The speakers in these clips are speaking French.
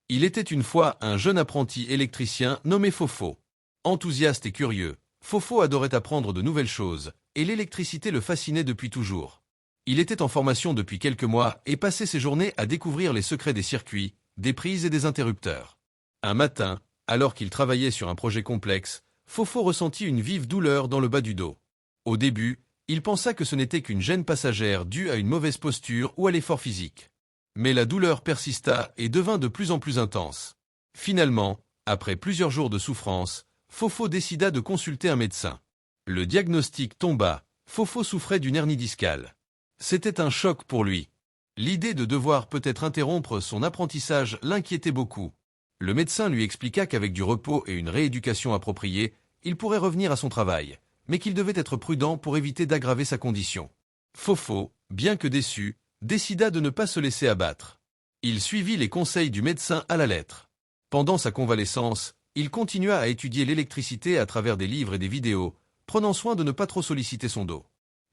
Il était une fois un jeune apprenti électricien nommé Fofo. Enthousiaste et curieux, Fofo adorait apprendre de nouvelles choses, et l'électricité le fascinait depuis toujours. Il était en formation depuis quelques mois et passait ses journées à découvrir les secrets des circuits, des prises et des interrupteurs. Un matin, alors qu'il travaillait sur un projet complexe, Fofo ressentit une vive douleur dans le bas du dos. Au début, il pensa que ce n'était qu'une gêne passagère due à une mauvaise posture ou à l'effort physique. Mais la douleur persista et devint de plus en plus intense. Finalement, après plusieurs jours de souffrance, Fofo décida de consulter un médecin. Le diagnostic tomba, Fofo souffrait d'une hernie discale. C'était un choc pour lui. L'idée de devoir peut-être interrompre son apprentissage l'inquiétait beaucoup. Le médecin lui expliqua qu'avec du repos et une rééducation appropriée, il pourrait revenir à son travail, mais qu'il devait être prudent pour éviter d'aggraver sa condition. Fofo, bien que déçu, décida de ne pas se laisser abattre. Il suivit les conseils du médecin à la lettre. Pendant sa convalescence, il continua à étudier l'électricité à travers des livres et des vidéos, prenant soin de ne pas trop solliciter son dos.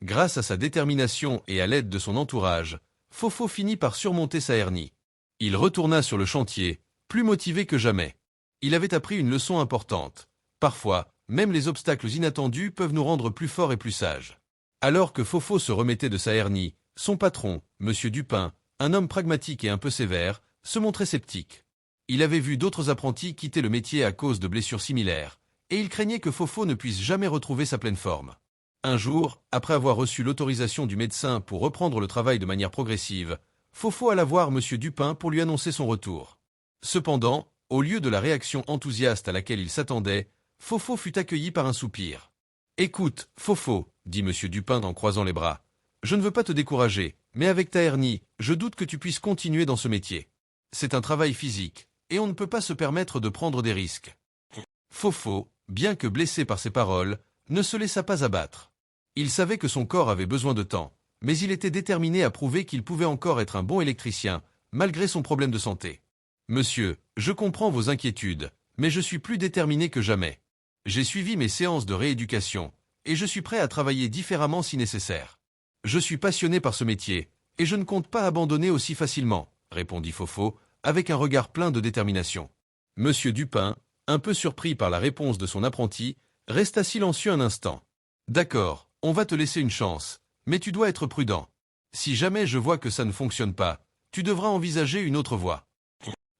Grâce à sa détermination et à l'aide de son entourage, Fofo finit par surmonter sa hernie. Il retourna sur le chantier, plus motivé que jamais. Il avait appris une leçon importante. Parfois, même les obstacles inattendus peuvent nous rendre plus forts et plus sages. Alors que Fofo se remettait de sa hernie, son patron, M. Dupin, un homme pragmatique et un peu sévère, se montrait sceptique. Il avait vu d'autres apprentis quitter le métier à cause de blessures similaires, et il craignait que Fofo ne puisse jamais retrouver sa pleine forme. Un jour, après avoir reçu l'autorisation du médecin pour reprendre le travail de manière progressive, Fofo alla voir M. Dupin pour lui annoncer son retour. Cependant, au lieu de la réaction enthousiaste à laquelle il s'attendait, Fofo fut accueilli par un soupir. « Écoute, Fofo, dit M. Dupin en croisant les bras, je ne veux pas te décourager, mais avec ta hernie, je doute que tu puisses continuer dans ce métier. C'est un travail physique, et on ne peut pas se permettre de prendre des risques. » Fofo, bien que blessé par ces paroles, ne se laissa pas abattre. Il savait que son corps avait besoin de temps, mais il était déterminé à prouver qu'il pouvait encore être un bon électricien, malgré son problème de santé. « Monsieur, je comprends vos inquiétudes, mais je suis plus déterminé que jamais. J'ai suivi mes séances de rééducation, et je suis prêt à travailler différemment si nécessaire. Je suis passionné par ce métier, et je ne compte pas abandonner aussi facilement, répondit Fofo, avec un regard plein de détermination. Monsieur Dupin, un peu surpris par la réponse de son apprenti, resta silencieux un instant. D'accord, on va te laisser une chance, mais tu dois être prudent. Si jamais je vois que ça ne fonctionne pas, tu devras envisager une autre voie.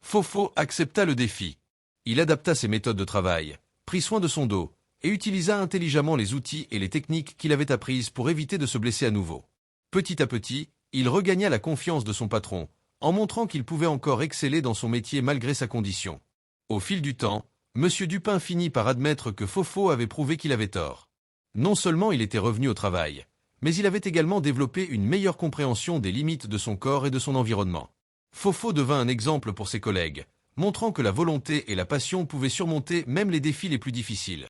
Fofo accepta le défi. Il adapta ses méthodes de travail, prit soin de son dos, et utilisa intelligemment les outils et les techniques qu'il avait apprises pour éviter de se blesser à nouveau. Petit à petit, il regagna la confiance de son patron, en montrant qu'il pouvait encore exceller dans son métier malgré sa condition. Au fil du temps, M. Dupin finit par admettre que Fofo avait prouvé qu'il avait tort. Non seulement il était revenu au travail, mais il avait également développé une meilleure compréhension des limites de son corps et de son environnement. Fofo devint un exemple pour ses collègues, montrant que la volonté et la passion pouvaient surmonter même les défis les plus difficiles.